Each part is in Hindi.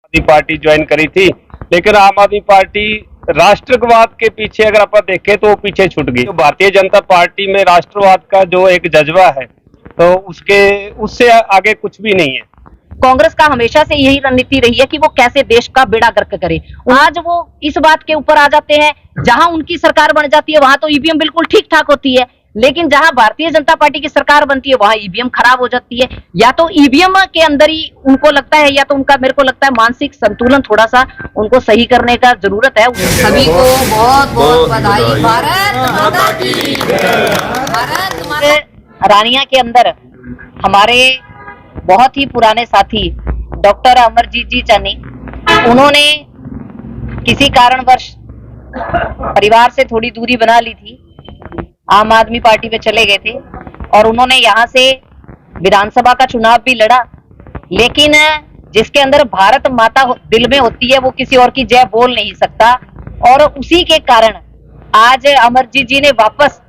आदमी पार्टी ज्वाइन करी थी, लेकिन आम आदमी पार्टी राष्ट्रवाद के पीछे अगर आप देखें तो वो पीछे छूट गई। तो भारतीय जनता पार्टी में राष्ट्रवाद का जो एक जज्बा है, तो उससे आगे कुछ भी नहीं है। कांग्रेस का हमेशा से यही रणनीति रही है कि वो कैसे देश का बेड़ा गर्क करे। आज वो इस बात के ऊपर आ जाते हैं, जहां उनकी सरकार बन जाती है वहां तो ईवीएम बिल्कुल ठीक ठाक होती है, लेकिन जहां भारतीय जनता पार्टी की सरकार बनती है वहां ईवीएम खराब हो जाती है। या तो ईवीएम के अंदर ही उनको लगता है, या तो उनका, मेरे को लगता है, मानसिक संतुलन थोड़ा सा उनको सही करने का जरूरत है। सभी को बहुत बहुत बधाई। भारत माता की जय। भारत माता। रानिया के अंदर हमारे बहुत ही पुराने साथी डॉक्टर अमरजीत जी चानी, उन्होंने किसी कारणवश परिवार से थोड़ी दूरी बना ली थी, आम आदमी पार्टी में चले गए थे और उन्होंने यहाँ से विधानसभा का चुनाव भी लड़ा। लेकिन जिसके अंदर भारत माता दिल में होती है वो किसी और की जय बोल नहीं सकता, और उसी के कारण आज अमरजीत जी ने वापस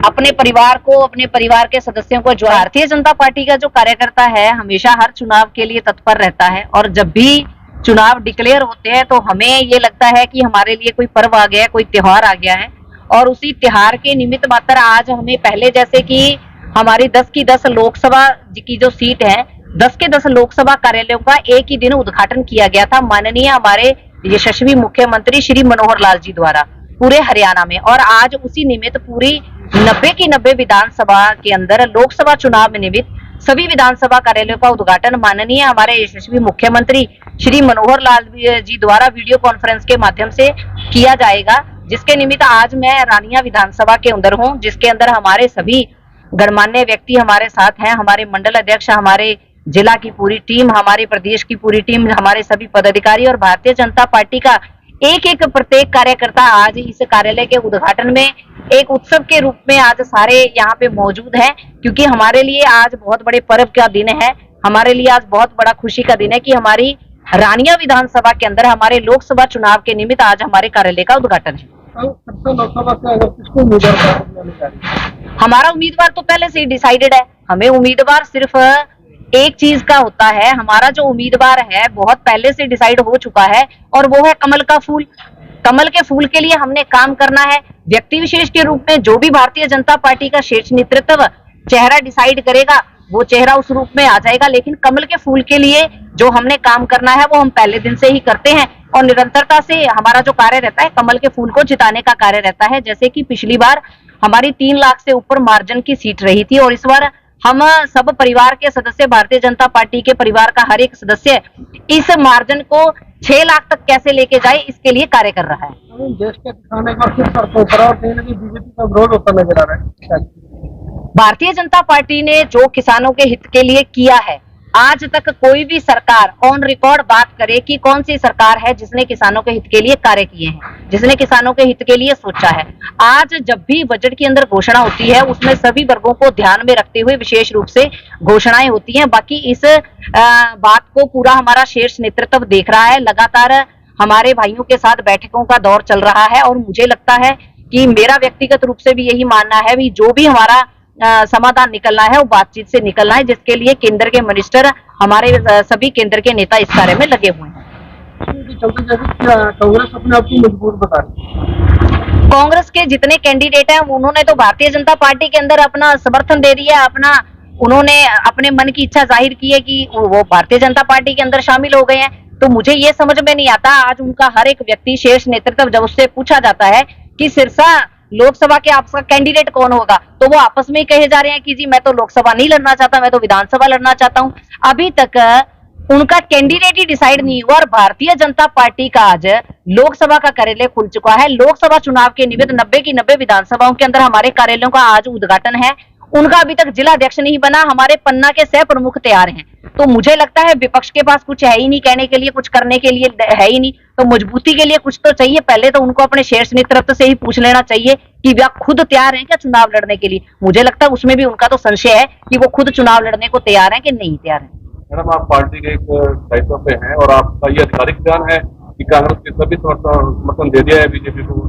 अपने परिवार को, अपने परिवार के सदस्यों को, जो भारतीय जनता पार्टी का जो कार्यकर्ता है हमेशा हर चुनाव के लिए तत्पर रहता है, और जब भी चुनाव डिक्लेयर होते हैं तो हमें ये लगता है कि हमारे लिए कोई पर्व आ गया है, कोई त्योहार आ गया है, और उसी त्योहार के निमित्त मात्र आज हमें पहले जैसे कि हमारी 10 की 10 लोकसभा की जो सीट है, 10 के 10 लोकसभा कार्यालयों का एक ही दिन उद्घाटन किया गया था माननीय हमारे यशस्वी मुख्यमंत्री श्री मनोहर लाल जी द्वारा पूरे हरियाणा में। और आज उसी निमित्त पूरी 90 की 90 विधानसभा के अंदर लोकसभा चुनाव में निमित्त सभी विधानसभा कार्यालयों का उद्घाटन माननीय हमारे यशस्वी मुख्यमंत्री श्री मनोहर लाल जी द्वारा वीडियो कॉन्फ्रेंस के माध्यम से किया जाएगा, जिसके निमित्त आज मैं रानिया विधानसभा के अंदर हूं, जिसके अंदर हमारे सभी गणमान्य व्यक्ति हमारे साथ हैं, हमारे मंडल अध्यक्ष, हमारे जिला की पूरी टीम, हमारे प्रदेश की पूरी टीम, हमारे सभी पदाधिकारी और भारतीय जनता पार्टी का एक एक प्रत्येक कार्यकर्ता आज इस कार्यालय के उद्घाटन में एक उत्सव के रूप में आज सारे यहाँ पे मौजूद हैं, क्योंकि हमारे लिए आज बहुत बड़े पर्व का दिन है। हमारे लिए आज बहुत बड़ा खुशी का दिन है कि हमारी रानिया विधानसभा के अंदर हमारे लोकसभा चुनाव के निमित्त आज हमारे कार्यालय का उद्घाटन है। हमारा उम्मीदवार तो पहले से ही डिसाइडेड है। हमें उम्मीदवार सिर्फ एक चीज का होता है, हमारा जो उम्मीदवार है बहुत पहले से डिसाइड हो चुका है, और वो है कमल का फूल। कमल के फूल के लिए हमने काम करना है। व्यक्ति विशेष के रूप में जो भी भारतीय जनता पार्टी का शीर्ष नेतृत्व चेहरा डिसाइड करेगा वो चेहरा उस रूप में आ जाएगा, लेकिन कमल के फूल के लिए जो हमने काम करना है वो हम पहले दिन से ही करते हैं, और निरंतरता से हमारा जो कार्य रहता है कमल के फूल को जिताने का कार्य रहता है। जैसे कि पिछली बार हमारी 3 लाख से ऊपर मार्जिन की सीट रही थी, और इस बार हम सब परिवार के सदस्य, भारतीय जनता पार्टी के परिवार का हर एक सदस्य इस मार्जिन को 6 लाख तक कैसे लेके जाए इसके लिए कार्य कर रहा है। देश के किसानों का फिर सड़कों पर और कहीं ना कहीं बीजेपी का विरोध होता नजर आ रहा है। भारतीय जनता पार्टी ने जो किसानों के हित के लिए किया है, आज तक कोई भी सरकार ऑन रिकॉर्ड बात करे कि कौन सी सरकार है जिसने किसानों के हित के लिए कार्य किए हैं, जिसने किसानों के हित के लिए सोचा है। आज जब भी बजट के अंदर घोषणा होती है उसमें सभी वर्गों को ध्यान में रखते हुए विशेष रूप से घोषणाएं होती हैं। बाकी इस बात को पूरा हमारा शीर्ष नेतृत्व देख रहा है। लगातार हमारे भाइयों के साथ बैठकों का दौर चल रहा है, और मुझे लगता है कि मेरा व्यक्तिगत रूप से भी यही मानना है भी जो भी हमारा समाधान निकलना है वो बातचीत से निकलना है, जिसके लिए केंद्र के मिनिस्टर, हमारे सभी केंद्र के नेता इस कार्य में लगे हुए हैं। कांग्रेस अपने आप को मजबूत बता रही है। कांग्रेस के जितने कैंडिडेट हैं उन्होंने तो भारतीय जनता पार्टी के अंदर अपना समर्थन दे दिया, उन्होंने अपने मन की इच्छा जाहिर की है कि वो भारतीय जनता पार्टी के अंदर शामिल हो गए हैं। तो मुझे ये समझ में नहीं आता, आज उनका हर एक व्यक्ति, शीर्ष नेतृत्व, जब उससे पूछा जाता है कि सिरसा लोकसभा के आपका कैंडिडेट कौन होगा, तो वो आपस में ही कहे जा रहे हैं कि जी मैं तो लोकसभा नहीं लड़ना चाहता, मैं तो विधानसभा लड़ना चाहता हूं। अभी तक उनका कैंडिडेट ही डिसाइड नहीं हुआ, और भारतीय जनता पार्टी का आज लोकसभा का कार्यालय खुल चुका है। लोकसभा चुनाव के निमित्त 90 की 90 विधानसभाओं के अंदर हमारे कार्यालयों का आज उद्घाटन है। उनका अभी तक जिला अध्यक्ष नहीं बना, हमारे पन्ना के सह प्रमुख तैयार हैं। तो मुझे लगता है विपक्ष के पास कुछ है ही नहीं, कहने के लिए, कुछ करने के लिए है ही नहीं, तो मजबूती के लिए कुछ तो चाहिए। पहले तो उनको अपने शीर्ष नेतृत्व से ही पूछ लेना चाहिए कि वे खुद तैयार हैं क्या चुनाव लड़ने के लिए। मुझे लगता है उसमें भी उनका तो संशय है कि वो खुद चुनाव लड़ने को तैयार है कि नहीं तैयार है। मैडम, आप पार्टी के एक दायित्व पे हैं और आपका ये आधिकारिक बयान है कि कांग्रेस के सभी समर्थन दे दिया है बीजेपी को।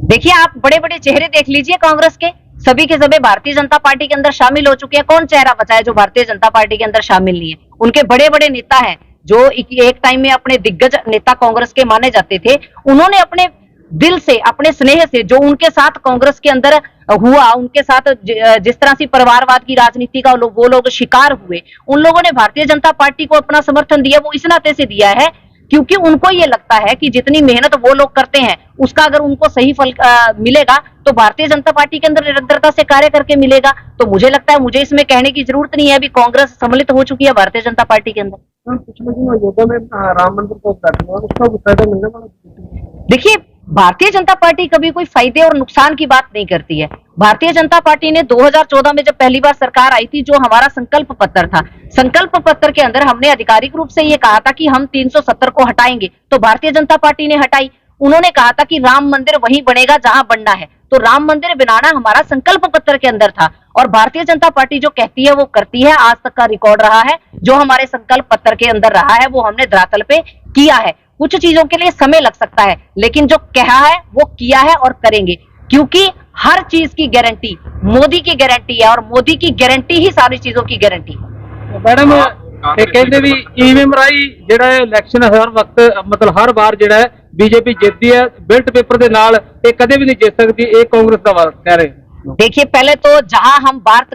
देखिए, आप बड़े बड़े चेहरे देख लीजिए कांग्रेस के, सभी के सभी भारतीय जनता पार्टी के अंदर शामिल हो चुके हैं। कौन चेहरा बचा है जो भारतीय जनता पार्टी के अंदर शामिल नहीं है? उनके बड़े बड़े नेता हैं, जो एक टाइम में अपने दिग्गज नेता कांग्रेस के माने जाते थे, उन्होंने अपने दिल से, अपने स्नेह से, जो उनके साथ कांग्रेस के अंदर हुआ, उनके साथ जिस तरह से परिवारवाद की राजनीति का वो लोग शिकार हुए, उन लोगों ने भारतीय जनता पार्टी को अपना समर्थन दिया। वो इस नाते से दिया है क्योंकि उनको ये लगता है कि जितनी मेहनत वो लोग करते हैं उसका अगर उनको सही फल मिलेगा तो भारतीय जनता पार्टी के अंदर निरंतरता से कार्य करके मिलेगा। तो मुझे लगता है, मुझे इसमें कहने की जरूरत नहीं है, अभी कांग्रेस सम्मिलित हो चुकी है भारतीय जनता पार्टी के अंदर। पिछले दिन अयोध्या में राम मंदिर का उद्घाटन हुआ, उसका फायदा मिलने वाला। देखिए, भारतीय जनता पार्टी कभी कोई फायदे और नुकसान की बात नहीं करती है। भारतीय जनता पार्टी ने 2014 में जब पहली बार सरकार आई थी, जो हमारा संकल्प पत्र था, संकल्प पत्र के अंदर हमने आधिकारिक रूप से ये कहा था कि हम 370 को हटाएंगे, तो भारतीय जनता पार्टी ने हटाई। उन्होंने कहा था कि राम मंदिर वहीं बनेगा जहां बनना है, तो राम मंदिर बनाना हमारा संकल्प पत्र के अंदर था। और भारतीय जनता पार्टी जो कहती है वो करती है, आज तक का रिकॉर्ड रहा है। जो हमारे संकल्प पत्र के अंदर रहा है वो हमने धरातल पे किया है। कुछ चीजों के लिए समय लग सकता है, लेकिन जो कहा है वो किया है और करेंगे, क्योंकि हर चीज की गारंटी मोदी की गारंटी है और मोदी की गारंटी ही सारी चीजों की गारंटी है। मैडम कहते भी ईवीएम राही ਜਿਹੜਾ ਇਲੈਕਸ਼ਨ हर वक्त मतलब हर बार ਜਿਹੜਾ बीजेपी ਜਿੱਤਦੀ है, बिल्ट पेपर ਦੇ ਨਾਲ ਇਹ कदे भी नहीं जित सकती, ਇਹ कांग्रेस ਦਾ वादा कह रहे हैं। देखिए, पहले तो जहां हम बात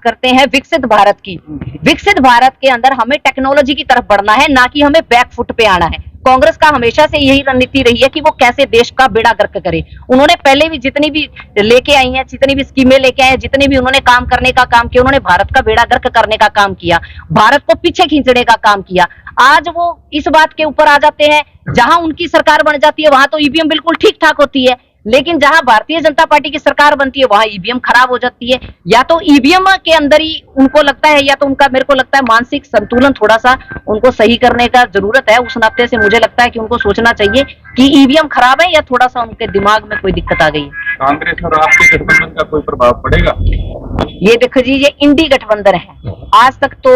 करते हैं विकसित भारत की, विकसित भारत के अंदर हमें टेक्नोलॉजी की तरफ बढ़ना है, ना कि हमें बैकफुट पे आना है। कांग्रेस का हमेशा से यही रणनीति रही है कि वो कैसे देश का बेड़ा गर्क करे। उन्होंने पहले भी जितनी भी लेके आई हैं, जितनी भी स्कीमें लेके आए हैं, जितने भी उन्होंने काम करने का काम किया, उन्होंने भारत का बेड़ा गर्क करने का काम किया, भारत को पीछे खींचने का काम किया। आज वो इस बात के ऊपर आ जाते हैं, जहां उनकी सरकार बन जाती है वहां तो ईवीएम बिल्कुल ठीक ठाक होती है, लेकिन जहां भारतीय जनता पार्टी की सरकार बनती है वहां ईवीएम खराब हो जाती है। या तो ईवीएम के अंदर ही उनको लगता है, या तो उनका, मेरे को लगता है, मानसिक संतुलन थोड़ा सा उनको सही करने का जरूरत है। उस नाते से मुझे लगता है कि उनको सोचना चाहिए कि ईवीएम खराब है या थोड़ा सा उनके दिमाग में कोई दिक्कत आ गई है। कांग्रेस और आपके गठबंधन का कोई प्रभाव पड़ेगा? ये देखो जी, ये इंडी गठबंधन है। आज तक तो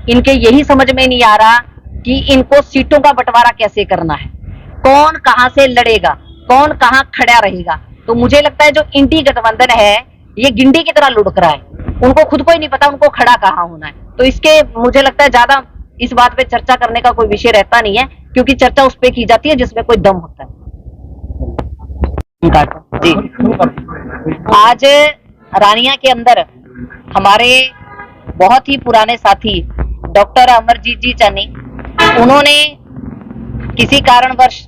इनके यही समझ में नहीं आ रहा कि इनको सीटों का बंटवारा कैसे करना है, कौन कहां से लड़ेगा, कौन कहां खड़ा रहेगा। तो मुझे लगता है जो इंडी गठबंधन है ये गिंडी की तरह लुढ़क रहा है, उनको खुद को ही नहीं पता उनको खड़ा कहां होना है। तो इसके मुझे लगता है ज्यादा इस बात पे चर्चा करने का कोई विषय रहता नहीं है, क्योंकि चर्चा उस पे की जाती है जिसमें कोई दम होता है। जी, आज रानिया के अंदर हमारे बहुत ही पुराने साथी डॉक्टर अमरजीत जी चानी, उन्होंने किसी कारणवश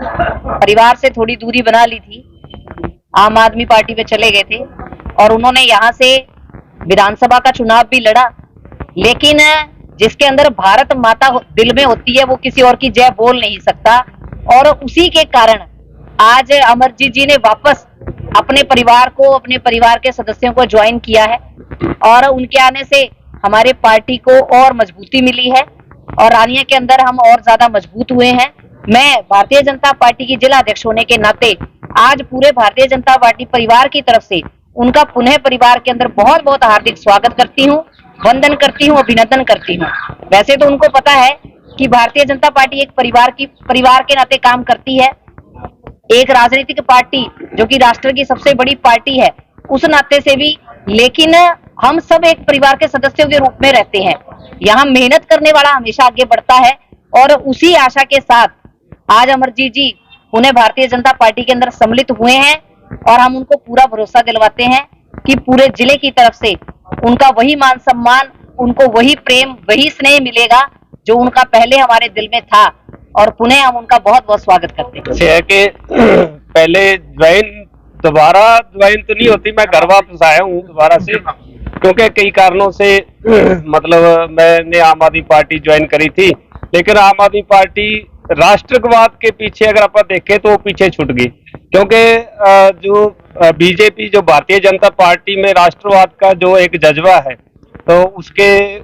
परिवार से थोड़ी दूरी बना ली थी, आम आदमी पार्टी पे चले गए थे और उन्होंने यहाँ से विधानसभा का चुनाव भी लड़ा। लेकिन जिसके अंदर भारत माता दिल में होती है वो किसी और की जय बोल नहीं सकता, और उसी के कारण आज अमरजीत जी ने वापस अपने परिवार को, अपने परिवार के सदस्यों को ज्वाइन किया है, और उनके आने से हमारे पार्टी को और मजबूती मिली है और रानिया के अंदर हम और ज्यादा मजबूत हुए हैं। मैं भारतीय जनता पार्टी की जिला अध्यक्ष होने के नाते आज पूरे भारतीय जनता पार्टी परिवार की तरफ से उनका पुनः परिवार के अंदर बहुत बहुत हार्दिक स्वागत करती हूँ, वंदन करती हूँ, अभिनंदन करती हूँ। वैसे तो उनको पता है कि भारतीय जनता पार्टी एक परिवार के नाते काम करती है, एक राजनीतिक पार्टी जो कि राष्ट्र की सबसे बड़ी पार्टी है उस नाते से भी, लेकिन हम सब एक परिवार के सदस्यों के रूप में रहते हैं। यहाँ मेहनत करने वाला हमेशा आगे बढ़ता है, और उसी आशा के साथ आज अमरजीत जी उन्हें भारतीय जनता पार्टी के अंदर सम्मिलित हुए हैं, और हम उनको पूरा भरोसा दिलवाते हैं कि पूरे जिले की तरफ से उनका वही मान सम्मान, उनको वही प्रेम, वही स्नेह मिलेगा जो उनका पहले हमारे दिल में था, और पुनः हम उनका बहुत बहुत स्वागत करते हैं। कि पहले दोबारा ज्वाइन तो नहीं होती, मैं घर वापस आया हूँ दोबारा से, क्योंकि कई कारणों से मतलब मैंने आम आदमी पार्टी ज्वाइन करी थी, लेकिन आम आदमी पार्टी राष्ट्रवाद के पीछे अगर आप देखें तो वो पीछे छूट गई, क्योंकि जो बीजेपी, जो भारतीय जनता पार्टी में राष्ट्रवाद का जो एक जज्बा है, तो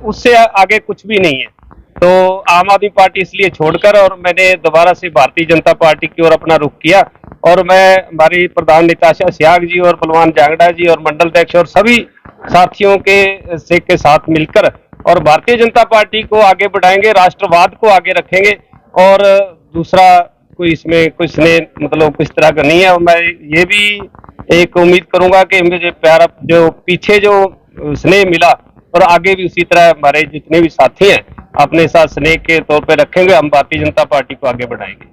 उससे आगे कुछ भी नहीं है। तो आम आदमी पार्टी इसलिए छोड़कर और मैंने दोबारा से भारतीय जनता पार्टी की ओर अपना रुख किया, और मैं हमारी प्रधान निताशा सियाग जी और बलवान जांगड़ा जी और मंडल अध्यक्ष और सभी साथियों के साथ मिलकर और भारतीय जनता पार्टी को आगे बढ़ाएंगे, राष्ट्रवाद को आगे रखेंगे, और दूसरा कोई इसमें कुछ स्नेह मतलब किस तरह का नहीं है। मैं ये भी एक उम्मीद करूंगा कि मुझे प्यारा जो पीछे जो स्नेह मिला और आगे भी उसी तरह हमारे जितने भी साथी हैं अपने साथ स्नेह के तौर पे रखेंगे। हम भारतीय जनता पार्टी को आगे बढ़ाएंगे।